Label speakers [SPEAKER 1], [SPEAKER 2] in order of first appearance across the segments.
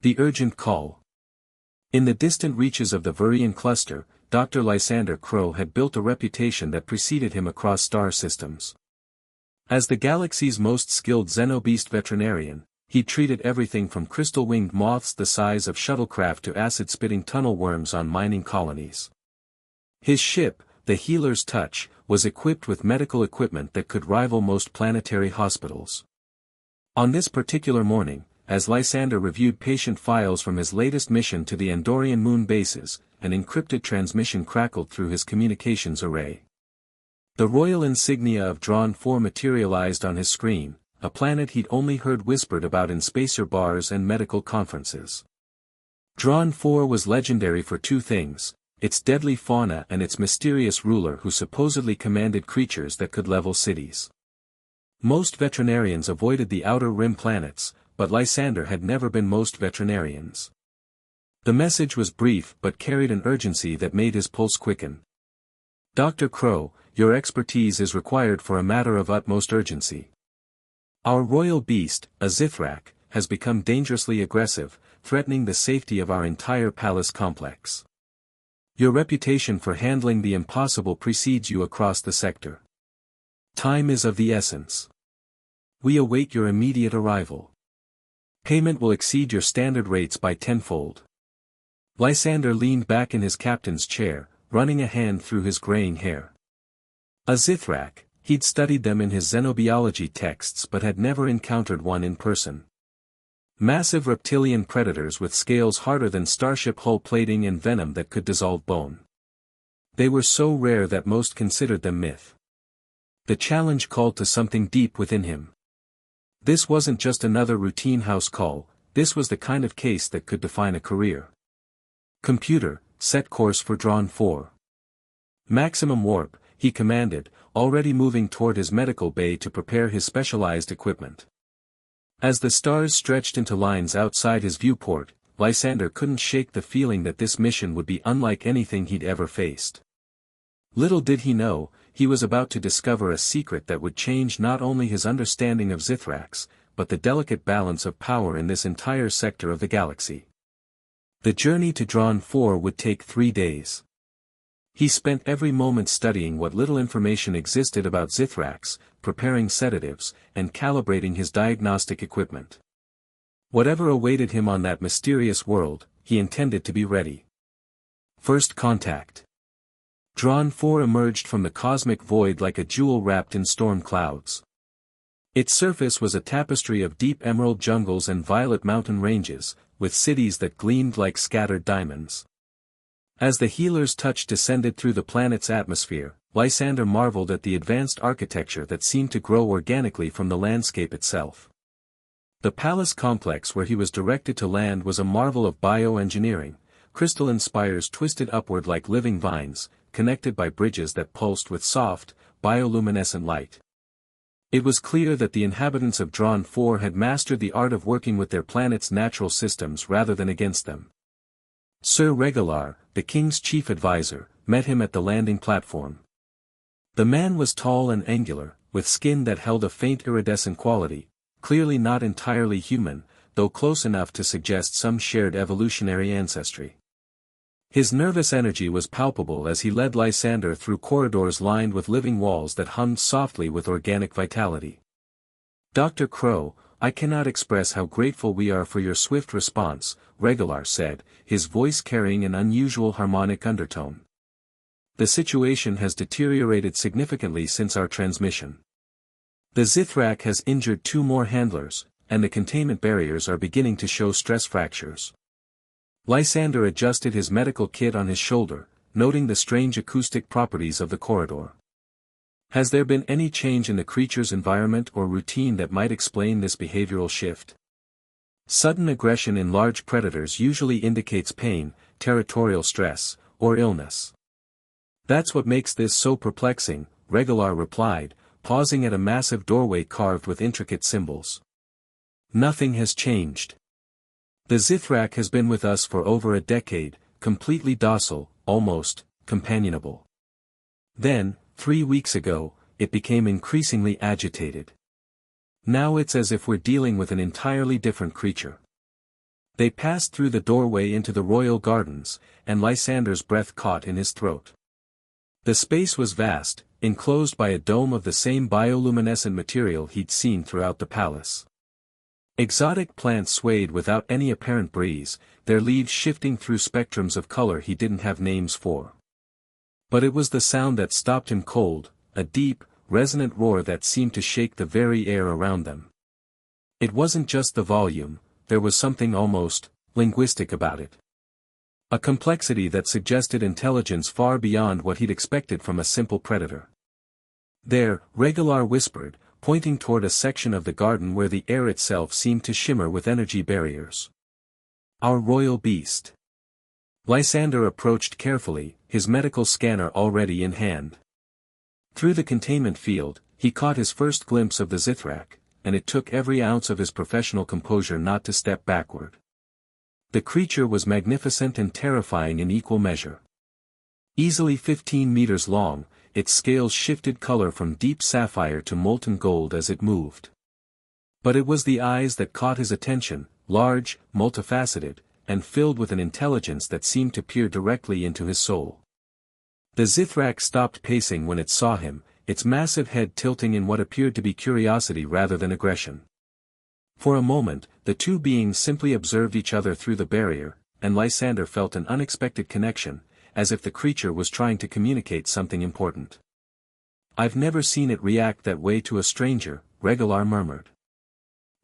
[SPEAKER 1] The urgent call. In the distant reaches of the Varian cluster, Dr. Lysander Crow had built a reputation that preceded him across star systems. As the galaxy's most skilled xenobeast veterinarian, he treated everything from crystal-winged moths the size of shuttlecraft to acid-spitting tunnel worms on mining colonies. His ship, the Healer's Touch, was equipped with medical equipment that could rival most planetary hospitals. On this particular morning, as Lysander reviewed patient files from his latest mission to the Andorian moon bases, an encrypted transmission crackled through his communications array. The royal insignia of Dron 4 materialized on his screen, a planet he'd only heard whispered about in spacer bars and medical conferences. Dron 4 was legendary for two things: its deadly fauna and its mysterious ruler who supposedly commanded creatures that could level cities. Most veterinarians avoided the outer rim planets, but Lysander had never been most veterinarians. The message was brief but carried an urgency that made his pulse quicken. Dr. Crow, your expertise is required for a matter of utmost urgency. Our royal beast, a Zithrak, has become dangerously aggressive, threatening the safety of our entire palace complex. Your reputation for handling the impossible precedes you across the sector. Time is of the essence. We await your immediate arrival. Payment will exceed your standard rates by tenfold. Lysander leaned back in his captain's chair, running a hand through his graying hair. A Zithrak, he'd studied them in his xenobiology texts but had never encountered one in person. Massive reptilian predators with scales harder than starship hull plating and venom that could dissolve bone. They were so rare that most considered them myth. The challenge called to something deep within him. This wasn't just another routine house call, this was the kind of case that could define a career. Computer, set course for Dron 4. Maximum warp, he commanded, already moving toward his medical bay to prepare his specialized equipment. As the stars stretched into lines outside his viewport, Lysander couldn't shake the feeling that this mission would be unlike anything he'd ever faced. Little did he know, he was about to discover a secret that would change not only his understanding of Zithraks, but the delicate balance of power in this entire sector of the galaxy. The journey to Dron 4 would take 3 days. He spent every moment studying what little information existed about Zithraks, preparing sedatives, and calibrating his diagnostic equipment. Whatever awaited him on that mysterious world, he intended to be ready. First contact. Dron 4 emerged from the cosmic void like a jewel wrapped in storm clouds. Its surface was a tapestry of deep emerald jungles and violet mountain ranges, with cities that gleamed like scattered diamonds. As the Healer's Touch descended through the planet's atmosphere, Lysander marveled at the advanced architecture that seemed to grow organically from the landscape itself. The palace complex where he was directed to land was a marvel of bioengineering, crystalline spires twisted upward like living vines, connected by bridges that pulsed with soft, bioluminescent light. It was clear that the inhabitants of Dron 4 had mastered the art of working with their planet's natural systems rather than against them. Sir Regalar, the king's chief advisor, met him at the landing platform. The man was tall and angular, with skin that held a faint iridescent quality, clearly not entirely human, though close enough to suggest some shared evolutionary ancestry. His nervous energy was palpable as he led Lysander through corridors lined with living walls that hummed softly with organic vitality. Dr. Crow, I cannot express how grateful we are for your swift response, Regalar said, his voice carrying an unusual harmonic undertone. The situation has deteriorated significantly since our transmission. The Zithrak has injured 2 more handlers, and the containment barriers are beginning to show stress fractures. Lysander adjusted his medical kit on his shoulder, noting the strange acoustic properties of the corridor. Has there been any change in the creature's environment or routine that might explain this behavioral shift? Sudden aggression in large predators usually indicates pain, territorial stress, or illness. That's what makes this so perplexing, Regalar replied, pausing at a massive doorway carved with intricate symbols. Nothing has changed. The Zithrak has been with us for over a decade, completely docile, almost companionable. Then, 3 weeks ago, it became increasingly agitated. Now it's as if we're dealing with an entirely different creature. They passed through the doorway into the royal gardens, and Lysander's breath caught in his throat. The space was vast, enclosed by a dome of the same bioluminescent material he'd seen throughout the palace. Exotic plants swayed without any apparent breeze, their leaves shifting through spectrums of color he didn't have names for. But it was the sound that stopped him cold, a deep, resonant roar that seemed to shake the very air around them. It wasn't just the volume, there was something almost linguistic about it. A complexity that suggested intelligence far beyond what he'd expected from a simple predator. There, Regulaar whispered, pointing toward a section of the garden where the air itself seemed to shimmer with energy barriers. Our royal beast. Lysander approached carefully, his medical scanner already in hand. Through the containment field, he caught his first glimpse of the Zithrak, and it took every ounce of his professional composure not to step backward. The creature was magnificent and terrifying in equal measure. Easily 15 meters long, its scales shifted color from deep sapphire to molten gold as it moved. But it was the eyes that caught his attention, large, multifaceted, and filled with an intelligence that seemed to peer directly into his soul. The Zithrak stopped pacing when it saw him, its massive head tilting in what appeared to be curiosity rather than aggression. For a moment, the two beings simply observed each other through the barrier, and Lysander felt an unexpected connection, as if the creature was trying to communicate something important. "I've never seen it react that way to a stranger," Regulaar murmured.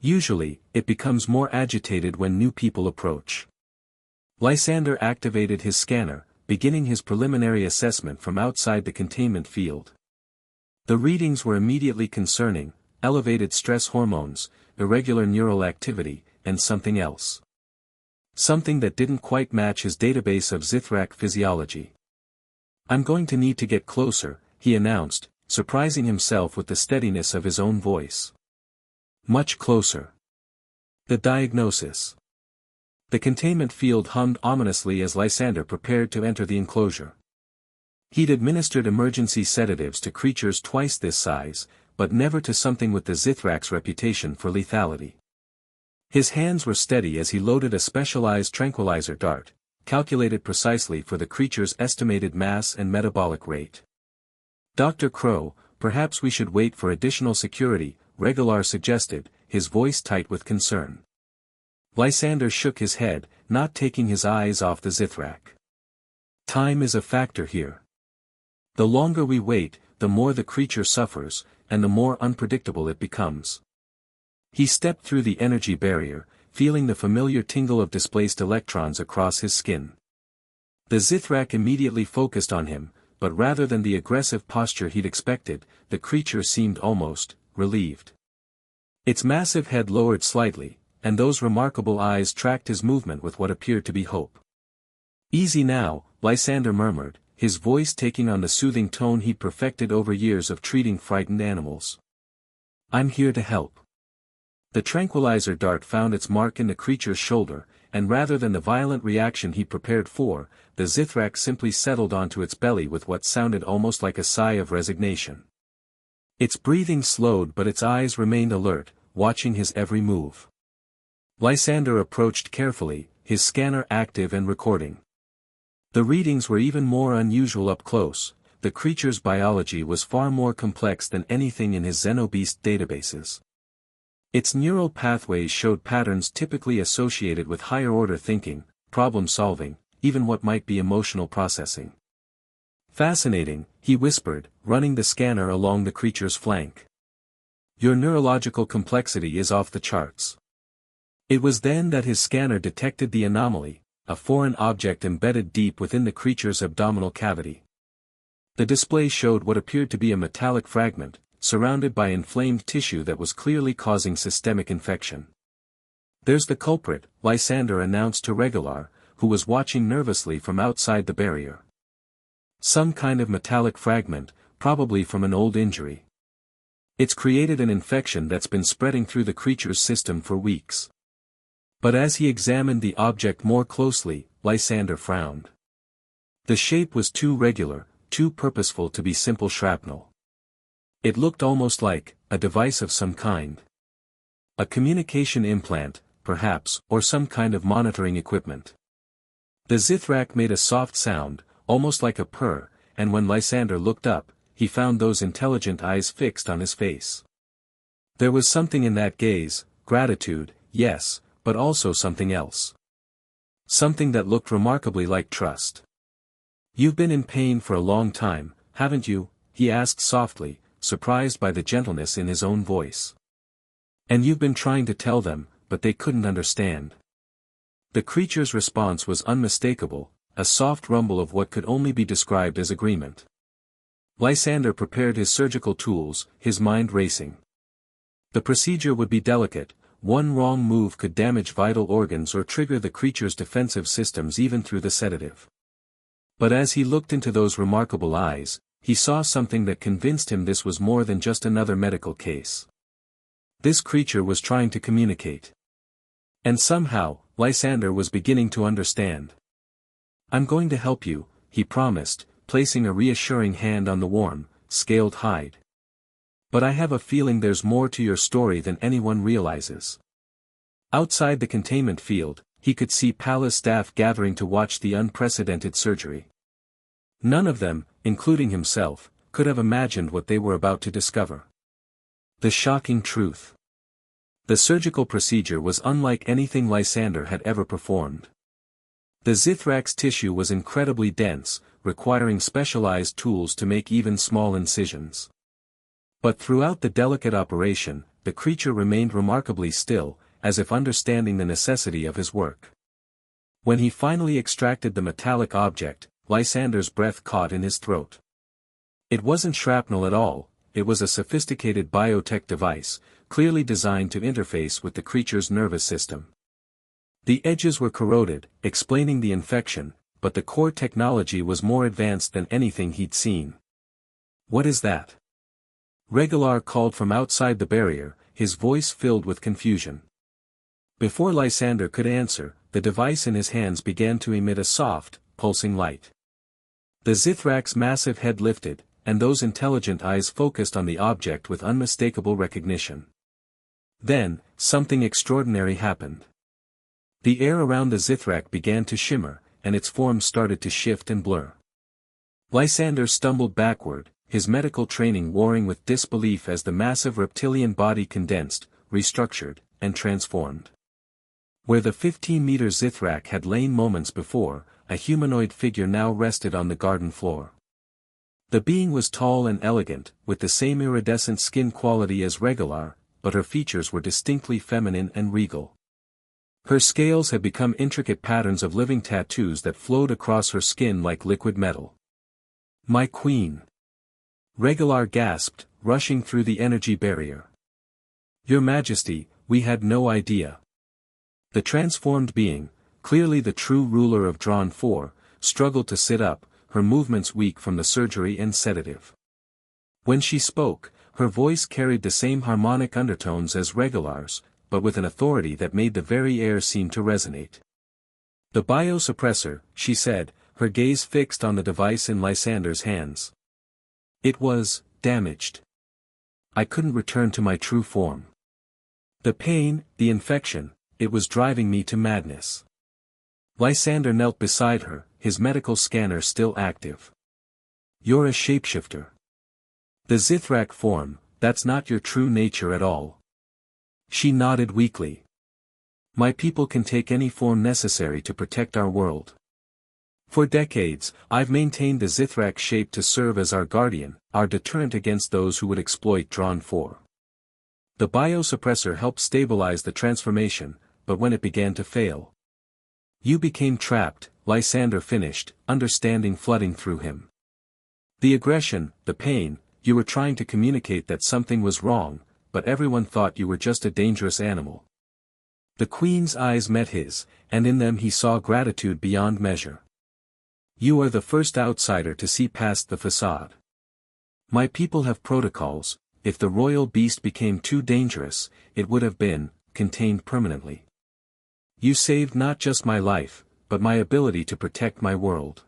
[SPEAKER 1] "Usually, it becomes more agitated when new people approach." Lysander activated his scanner, beginning his preliminary assessment from outside the containment field. The readings were immediately concerning: elevated stress hormones, irregular neural activity, and something else. Something that didn't quite match his database of Zithrak physiology. "I'm going to need to get closer," he announced, surprising himself with the steadiness of his own voice. "Much closer." The diagnosis. The containment field hummed ominously as Lysander prepared to enter the enclosure. He'd administered emergency sedatives to creatures twice this size, but never to something with the Zithrak's reputation for lethality. His hands were steady as he loaded a specialized tranquilizer dart, calculated precisely for the creature's estimated mass and metabolic rate. "Dr. Crow, perhaps we should wait for additional security," Regulaar suggested, his voice tight with concern. Lysander shook his head, not taking his eyes off the Zithrak. "Time is a factor here. The longer we wait, the more the creature suffers, and the more unpredictable it becomes." He stepped through the energy barrier, feeling the familiar tingle of displaced electrons across his skin. The Zithrak immediately focused on him, but rather than the aggressive posture he'd expected, the creature seemed almost relieved. Its massive head lowered slightly, and those remarkable eyes tracked his movement with what appeared to be hope. "Easy now," Lysander murmured, his voice taking on the soothing tone he'd perfected over years of treating frightened animals. "I'm here to help." The tranquilizer dart found its mark in the creature's shoulder, and rather than the violent reaction he prepared for, the Zithrak simply settled onto its belly with what sounded almost like a sigh of resignation. Its breathing slowed but its eyes remained alert, watching his every move. Lysander approached carefully, his scanner active and recording. The readings were even more unusual up close. The creature's biology was far more complex than anything in his Xenobeast databases. Its neural pathways showed patterns typically associated with higher-order thinking, problem-solving, even what might be emotional processing. "Fascinating," he whispered, running the scanner along the creature's flank. "Your neurological complexity is off the charts." It was then that his scanner detected the anomaly, a foreign object embedded deep within the creature's abdominal cavity. The display showed what appeared to be a metallic fragment, surrounded by inflamed tissue that was clearly causing systemic infection. "There's the culprit," Lysander announced to Regulaar, who was watching nervously from outside the barrier. "Some kind of metallic fragment, probably from an old injury. It's created an infection that's been spreading through the creature's system for weeks." But as he examined the object more closely, Lysander frowned. The shape was too regular, too purposeful to be simple shrapnel. It looked almost like a device of some kind. A communication implant, perhaps, or some kind of monitoring equipment. The Zithrak made a soft sound, almost like a purr, and when Lysander looked up, he found those intelligent eyes fixed on his face. There was something in that gaze, gratitude, yes, but also something else. Something that looked remarkably like trust. "You've been in pain for a long time, haven't you?" he asked softly, surprised by the gentleness in his own voice. "And you've been trying to tell them, but they couldn't understand." The creature's response was unmistakable, a soft rumble of what could only be described as agreement. Lysander prepared his surgical tools, his mind racing. The procedure would be delicate, one wrong move could damage vital organs or trigger the creature's defensive systems even through the sedative. But as he looked into those remarkable eyes, he saw something that convinced him this was more than just another medical case. This creature was trying to communicate. And somehow, Lysander was beginning to understand. "I'm going to help you," he promised, placing a reassuring hand on the warm, scaled hide. "But I have a feeling there's more to your story than anyone realizes." Outside the containment field, he could see palace staff gathering to watch the unprecedented surgery. None of them, including himself, could have imagined what they were about to discover. The shocking truth. The surgical procedure was unlike anything Lysander had ever performed. The Zithrak's tissue was incredibly dense, requiring specialized tools to make even small incisions. But throughout the delicate operation, the creature remained remarkably still, as if understanding the necessity of his work. When he finally extracted the metallic object, Lysander's breath caught in his throat. It wasn't shrapnel at all, it was a sophisticated biotech device, clearly designed to interface with the creature's nervous system. The edges were corroded, explaining the infection, but the core technology was more advanced than anything he'd seen. "What is that?" Regalar called from outside the barrier, his voice filled with confusion. Before Lysander could answer, the device in his hands began to emit a soft, pulsing light. The Zithrak's massive head lifted, and those intelligent eyes focused on the object with unmistakable recognition. Then, something extraordinary happened. The air around the Zithrak began to shimmer, and its form started to shift and blur. Lysander stumbled backward, his medical training warring with disbelief as the massive reptilian body condensed, restructured, and transformed. Where the 15-meter Zithrak had lain moments before, a humanoid figure now rested on the garden floor. The being was tall and elegant, with the same iridescent skin quality as Regalar, but her features were distinctly feminine and regal. Her scales had become intricate patterns of living tattoos that flowed across her skin like liquid metal. "My queen!" Regalar gasped, rushing through the energy barrier. "Your Majesty, we had no idea." The transformed being, clearly the true ruler of Dron 4, struggled to sit up, her movements weak from the surgery and sedative. When she spoke, her voice carried the same harmonic undertones as Regalar's, but with an authority that made the very air seem to resonate. "The biosuppressor," she said, her gaze fixed on the device in Lysander's hands. "It was damaged. I couldn't return to my true form. The pain, the infection, it was driving me to madness." Lysander knelt beside her, his medical scanner still active. "You're a shapeshifter. The Zithrak form, that's not your true nature at all." She nodded weakly. "My people can take any form necessary to protect our world. For decades, I've maintained the Zithrak shape to serve as our guardian, our deterrent against those who would exploit Dron 4. The biosuppressor helped stabilize the transformation, but when it began to fail, you became trapped," Lysander finished, understanding flooding through him. "The aggression, the pain, you were trying to communicate that something was wrong, but everyone thought you were just a dangerous animal." The Queen's eyes met his, and in them he saw gratitude beyond measure. "You are the first outsider to see past the facade. My people have protocols. If the royal beast became too dangerous, it would have been contained permanently. You saved not just my life, but my ability to protect my world."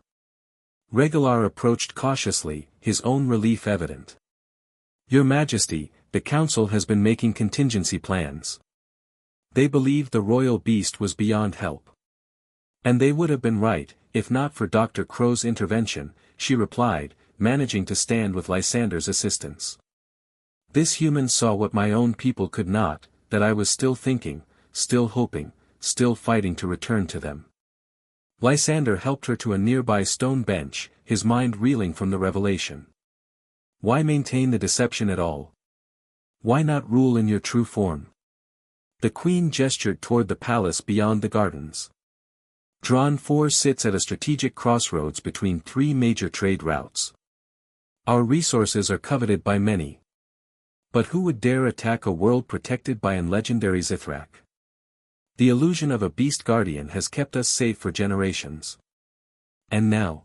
[SPEAKER 1] Regalar approached cautiously, his own relief evident. "Your Majesty, the Council has been making contingency plans." They believed the royal beast was beyond help. And they would have been right, if not for Dr. Crow's intervention, she replied, managing to stand with Lysander's assistance. This human saw what my own people could not, that I was still thinking, still hoping, still fighting to return to them. Lysander helped her to a nearby stone bench, his mind reeling from the revelation. Why maintain the deception at all? Why not rule in your true form? The queen gestured toward the palace beyond the gardens. Dron 4 sits at a strategic crossroads between three major trade routes. Our resources are coveted by many. But who would dare attack a world protected by an legendary Zithrak? The illusion of a beast guardian has kept us safe for generations. And now?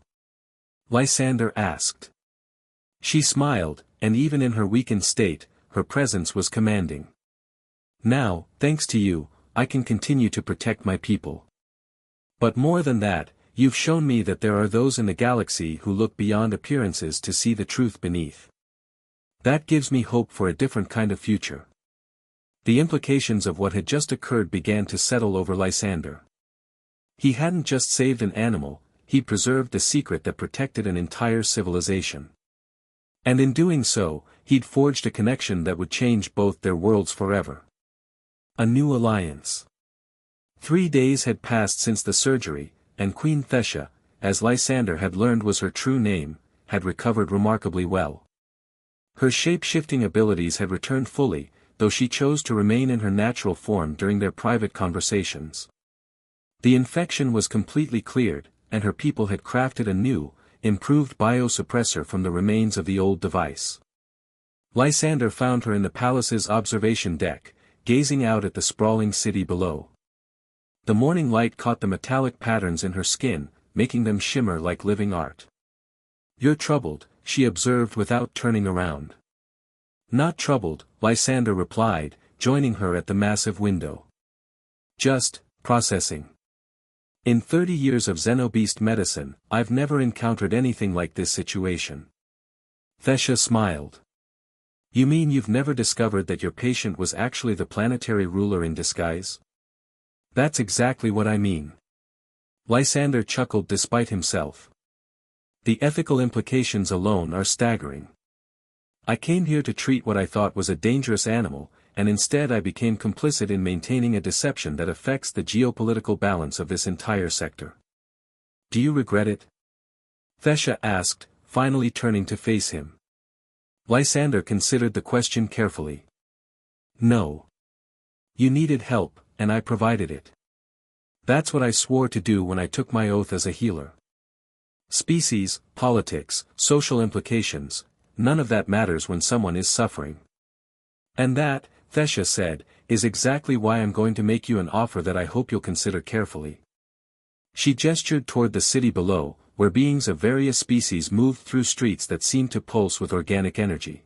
[SPEAKER 1] Lysander asked. She smiled, and even in her weakened state, her presence was commanding. Now, thanks to you, I can continue to protect my people. But more than that, you've shown me that there are those in the galaxy who look beyond appearances to see the truth beneath. That gives me hope for a different kind of future. The implications of what had just occurred began to settle over Lysander. He hadn't just saved an animal, he preserved the secret that protected an entire civilization. And in doing so, he'd forged a connection that would change both their worlds forever. A new alliance. 3 days had passed since the surgery, and Queen Thesha, as Lysander had learned was her true name, had recovered remarkably well. Her shape-shifting abilities had returned fully, though she chose to remain in her natural form during their private conversations. The infection was completely cleared, and her people had crafted a new, improved biosuppressor from the remains of the old device. Lysander found her in the palace's observation deck, gazing out at the sprawling city below. The morning light caught the metallic patterns in her skin, making them shimmer like living art. "You're troubled," she observed without turning around. "Not troubled," Lysander replied, joining her at the massive window. "Just, processing. In 30 years of xenobeast medicine, I've never encountered anything like this situation." Thesha smiled. "You mean you've never discovered that your patient was actually the planetary ruler in disguise?" "That's exactly what I mean." Lysander chuckled despite himself. "The ethical implications alone are staggering. I came here to treat what I thought was a dangerous animal, and instead I became complicit in maintaining a deception that affects the geopolitical balance of this entire sector. Do you regret it?" Thesha asked, finally turning to face him. Lysander considered the question carefully. "No. You needed help, and I provided it. That's what I swore to do when I took my oath as a healer. Species, politics, social implications, none of that matters when someone is suffering. And that," Thesha said, "is exactly why I'm going to make you an offer that I hope you'll consider carefully." She gestured toward the city below, where beings of various species moved through streets that seemed to pulse with organic energy.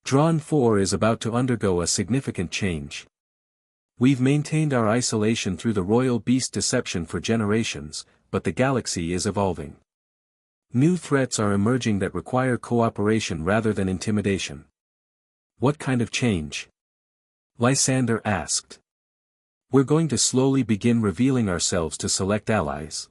[SPEAKER 1] Dron 4 is about to undergo a significant change. We've maintained our isolation through the royal beast deception for generations, but the galaxy is evolving. New threats are emerging that require cooperation rather than intimidation. "What kind of change?" Lysander asked. "We're going to slowly begin revealing ourselves to select allies.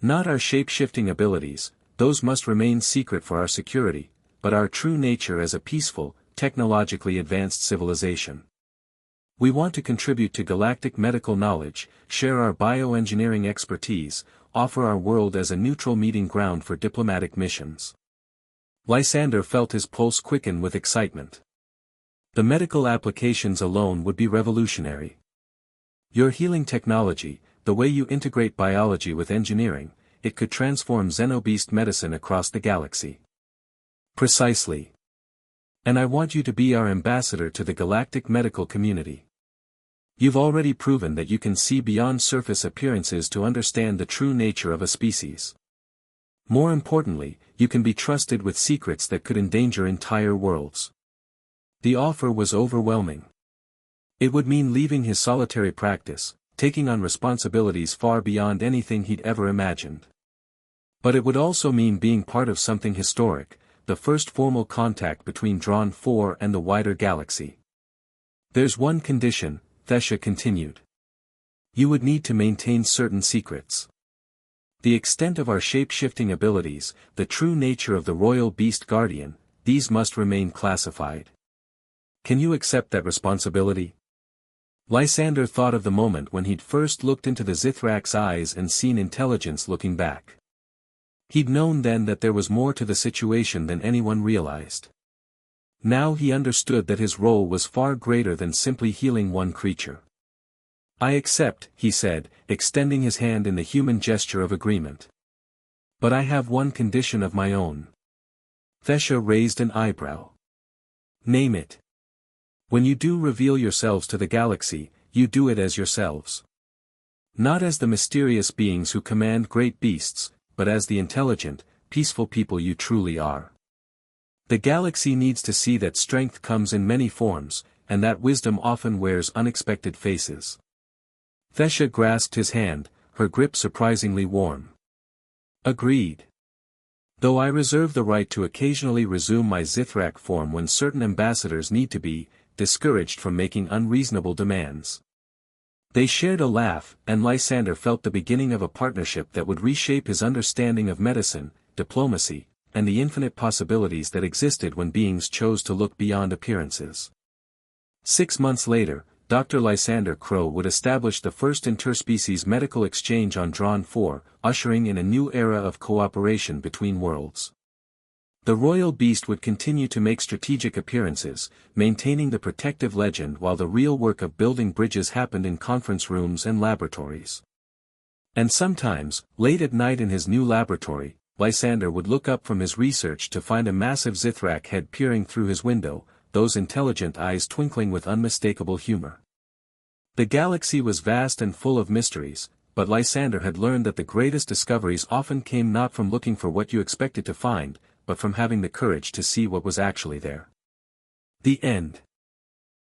[SPEAKER 1] Not our shape-shifting abilities, those must remain secret for our security, but our true nature as a peaceful, technologically advanced civilization. We want to contribute to galactic medical knowledge, share our bioengineering expertise, offer our world as a neutral meeting ground for diplomatic missions." Lysander felt his pulse quicken with excitement. The medical applications alone would be revolutionary. Your healing technology, the way you integrate biology with engineering, it could transform xenobeast medicine across the galaxy. Precisely. And I want you to be our ambassador to the galactic medical community. You've already proven that you can see beyond surface appearances to understand the true nature of a species. More importantly, you can be trusted with secrets that could endanger entire worlds. The offer was overwhelming. It would mean leaving his solitary practice, taking on responsibilities far beyond anything he'd ever imagined. But it would also mean being part of something historic, the first formal contact between Dron 4 and the wider galaxy. "There's one condition," Thesha continued. You would need to maintain certain secrets. The extent of our shape-shifting abilities, the true nature of the royal beast guardian, these must remain classified. Can you accept that responsibility? Lysander thought of the moment when he'd first looked into the Zithrak's eyes and seen intelligence looking back. He'd known then that there was more to the situation than anyone realized. Now he understood that his role was far greater than simply healing one creature. I accept, he said, extending his hand in the human gesture of agreement. But I have one condition of my own. Thesha raised an eyebrow. Name it. When you do reveal yourselves to the galaxy, you do it as yourselves. Not as the mysterious beings who command great beasts, but as the intelligent, peaceful people you truly are. The galaxy needs to see that strength comes in many forms, and that wisdom often wears unexpected faces. Thesha grasped his hand, her grip surprisingly warm. Agreed. Though I reserve the right to occasionally resume my Zithrak form when certain ambassadors need to be discouraged from making unreasonable demands. They shared a laugh, and Lysander felt the beginning of a partnership that would reshape his understanding of medicine, diplomacy, and the infinite possibilities that existed when beings chose to look beyond appearances. 6 months later, Dr. Lysander Crow would establish the first interspecies medical exchange on Dron 4, ushering in a new era of cooperation between worlds. The royal beast would continue to make strategic appearances, maintaining the protective legend while the real work of building bridges happened in conference rooms and laboratories. And sometimes, late at night in his new laboratory, Lysander would look up from his research to find a massive Zithrak head peering through his window, those intelligent eyes twinkling with unmistakable humor. The galaxy was vast and full of mysteries, but Lysander had learned that the greatest discoveries often came not from looking for what you expected to find, but from having the courage to see what was actually there. The end.